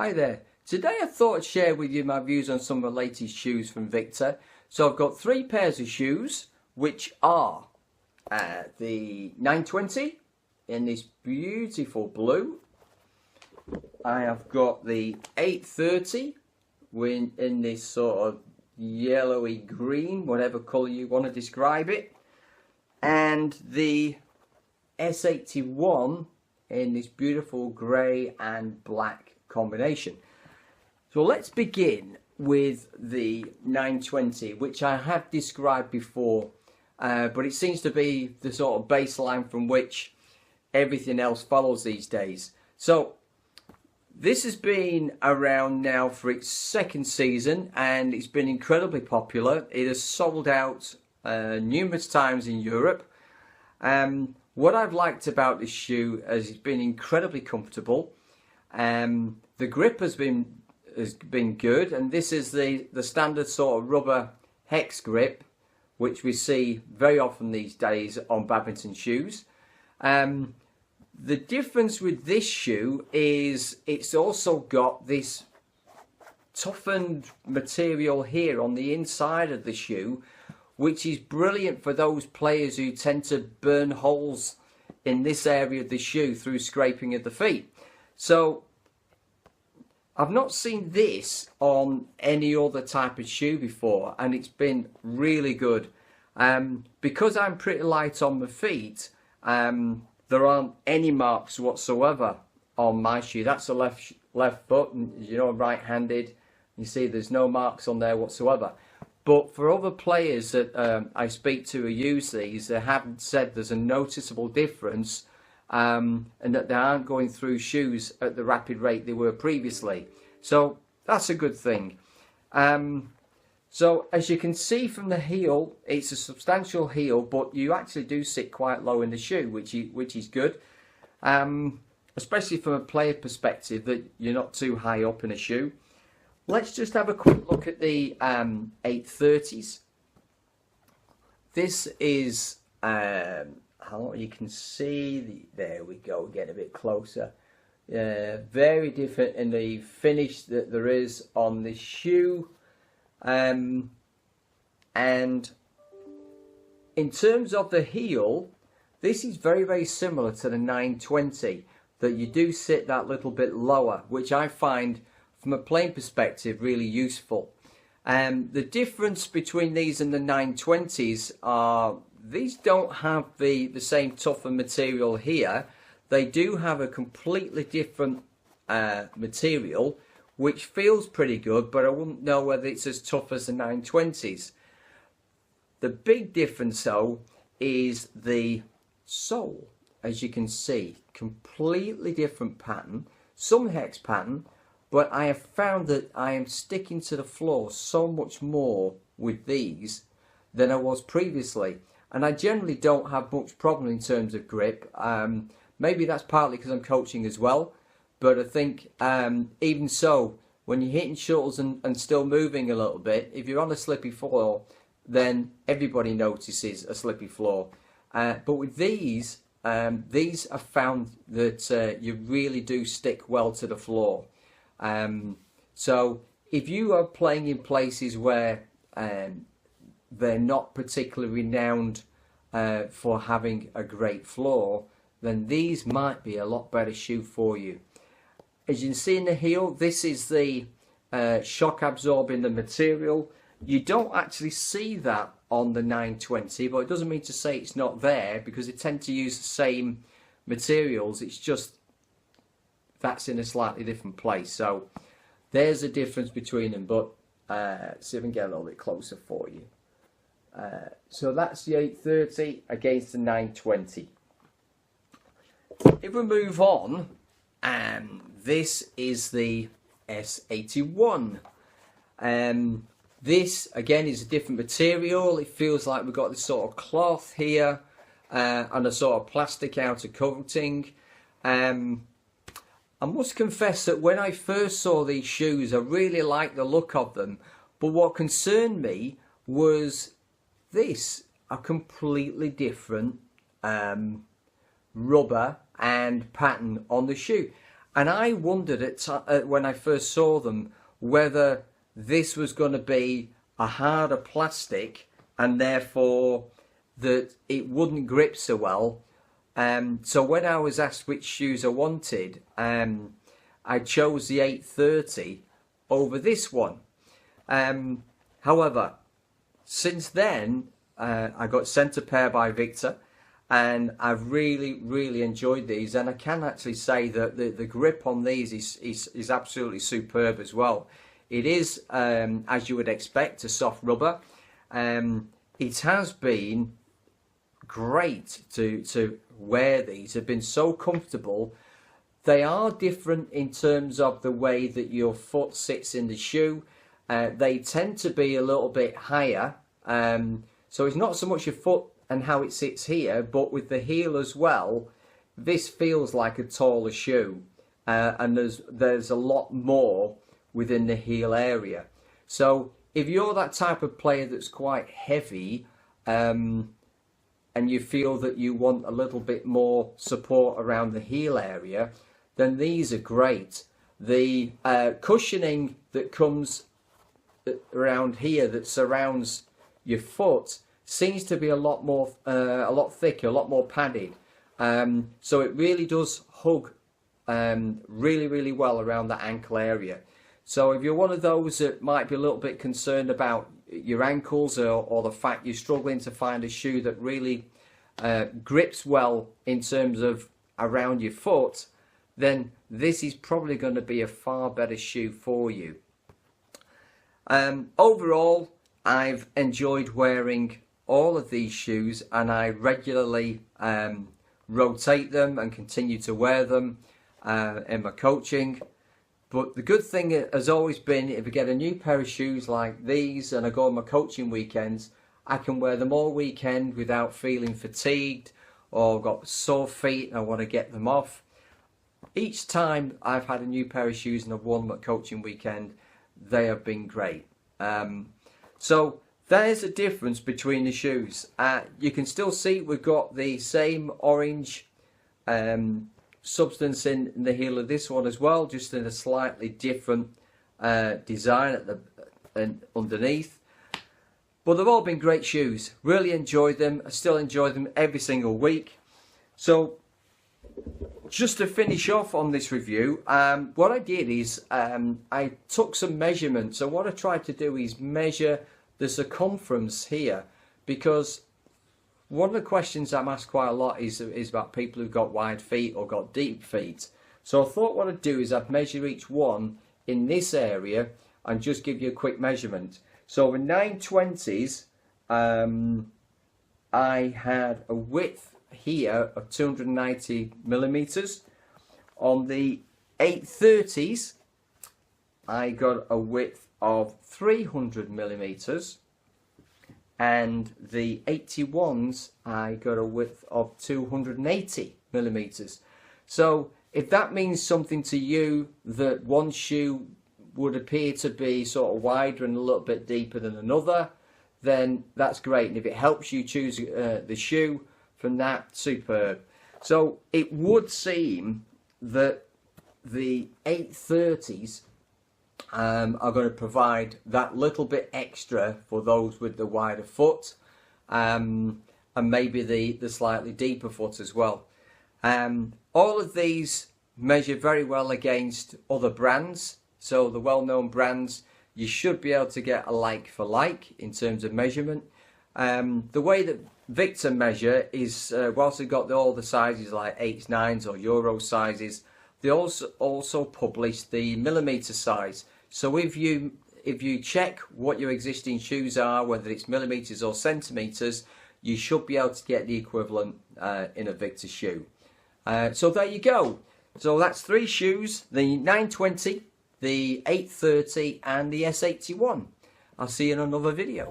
Hi there. Today I thought I'd share with you my views on some of the latest shoes from Victor. So I've got three pairs of shoes, which are the 920 in this beautiful blue. I have got the 830 in this sort of yellowy green, whatever colour you want to describe it. And the S81 in this beautiful grey and black combination. So let's begin with the 920, which I have described before, but it seems to be the sort of baseline from which everything else follows these days. So this has been around now for its second season and it's been incredibly popular. It has sold out numerous times in Europe. What I've liked about this shoe is it's been incredibly comfortable. The grip has been good, and this is the standard sort of rubber hex grip, which we see very often these days on badminton shoes. The difference with this shoe is it's also got this toughened material here on the inside of the shoe, which is brilliant for those players who tend to burn holes in this area of the shoe through scraping of the feet. So I've not seen this on any other type of shoe before, and it's been really good. Because I'm pretty light on my feet, there aren't any marks whatsoever on my shoe. That's the left foot, and you know, right-handed. You see there's no marks on there whatsoever. But for other players that I speak to who use these, they haven't said there's a noticeable difference, and that they aren't going through shoes at the rapid rate they were previously. So that's a good thing. So as you can see from the heel, it's a substantial heel, but you actually do sit quite low in the shoe, which is good. Especially from a player perspective, that you're not too high up in a shoe. Let's just have a quick look at the 830s. This is, how you can see, there we go, get a bit closer. Very different in the finish that there is on the shoe. And in terms of the heel, this is very, very similar to the 920, that you do sit that little bit lower, which I find from a playing perspective really useful. The difference between these and the 920s are these don't have the same tougher material here. They do have a completely different material, which feels pretty good, but I wouldn't know whether it's as tough as the 920s. The big difference though is the sole. As you can see, completely different pattern, some hex pattern, but I have found that I am sticking to the floor so much more with these than I was previously. And I generally don't have much problem in terms of grip. Maybe that's partly because I'm coaching as well. But I think even so, when you're hitting shuttles and still moving a little bit, if you're on a slippy floor, then everybody notices a slippy floor. But with these are found that you really do stick well to the floor. So if you are playing in places where they're not particularly renowned for having a great floor, then these might be a lot better shoe for you. As you can see in the heel, this is the shock absorbing the material. You don't actually see that on the 920, but it doesn't mean to say it's not there, because they tend to use the same materials. It's just that's in a slightly different place. So there's a difference between them, but see if I can get a little bit closer for you. So that's the 830 against the 920. If we move on, this is the S81. This again is a different material. It feels like we've got this sort of cloth here and a sort of plastic outer coating. I must confess that when I first saw these shoes, I really liked the look of them. But what concerned me was this, a completely different rubber and pattern on the shoe. And I wondered when I first saw them whether this was going to be a harder plastic and therefore that it wouldn't grip so well. So when I was asked which shoes I wanted, I chose the 830 over this one. However, since then, I got sent a pair by Victor, and I've really enjoyed these, and I can actually say that the grip on these is absolutely superb as well. It is, as you would expect, a soft rubber. It has been great to wear these. They've been so comfortable. They are different in terms of the way that your foot sits in the shoe. They tend to be a little bit higher, so it's not so much your foot and how it sits here, but with the heel as well, this feels like a taller shoe, and there's a lot more within the heel area. So if you're that type of player that's quite heavy, and you feel that you want a little bit more support around the heel area, then these are great. The cushioning that comes around here that surrounds your foot seems to be a lot thicker, a lot more padded. So it really does hug really well around the ankle area. So if you're one of those that might be a little bit concerned about your ankles or the fact you're struggling to find a shoe that really grips well in terms of around your foot, then this is probably going to be a far better shoe for you. Overall, I've enjoyed wearing all of these shoes, and I regularly rotate them and continue to wear them in my coaching. But the good thing has always been, if I get a new pair of shoes like these and I go on my coaching weekends, I can wear them all weekend without feeling fatigued or got sore feet and I want to get them off. Each time I've had a new pair of shoes and I've worn them at coaching weekend, they have been great. So there's a difference between the shoes. You can still see we've got the same orange substance in the heel of this one as well, just in a slightly different design underneath. But they've all been great shoes. Really enjoyed them. I still enjoy them every single week. So just to finish off on this review, what I did is I took some measurements. So what I tried to do is measure the circumference here, because one of the questions I'm asked quite a lot is about people who've got wide feet or got deep feet. So I thought what I'd do is I'd measure each one in this area and just give you a quick measurement. So with 920s, I had a width here of 290 millimeters. On the 830s, I got a width of 300 millimeters. And the 81s, I got a width of 280 millimeters. So if that means something to you, that one shoe would appear to be sort of wider and a little bit deeper than another, then that's great. And if it helps you choose the shoe from that, superb. So it would seem that the 830s are going to provide that little bit extra for those with the wider foot, and maybe the slightly deeper foot as well. All of these measure very well against other brands. So the well-known brands, you should be able to get a like for like in terms of measurement. The way that Victor measure is, whilst they've got all the sizes like 8s, 9s or Euro sizes, they also publish the millimeter size. So if you check what your existing shoes are, whether it's millimeters or centimeters, you should be able to get the equivalent in a Victor shoe. So there you go. So that's 3 shoes: the 920, the 830 and the S81. I'll see you in another video.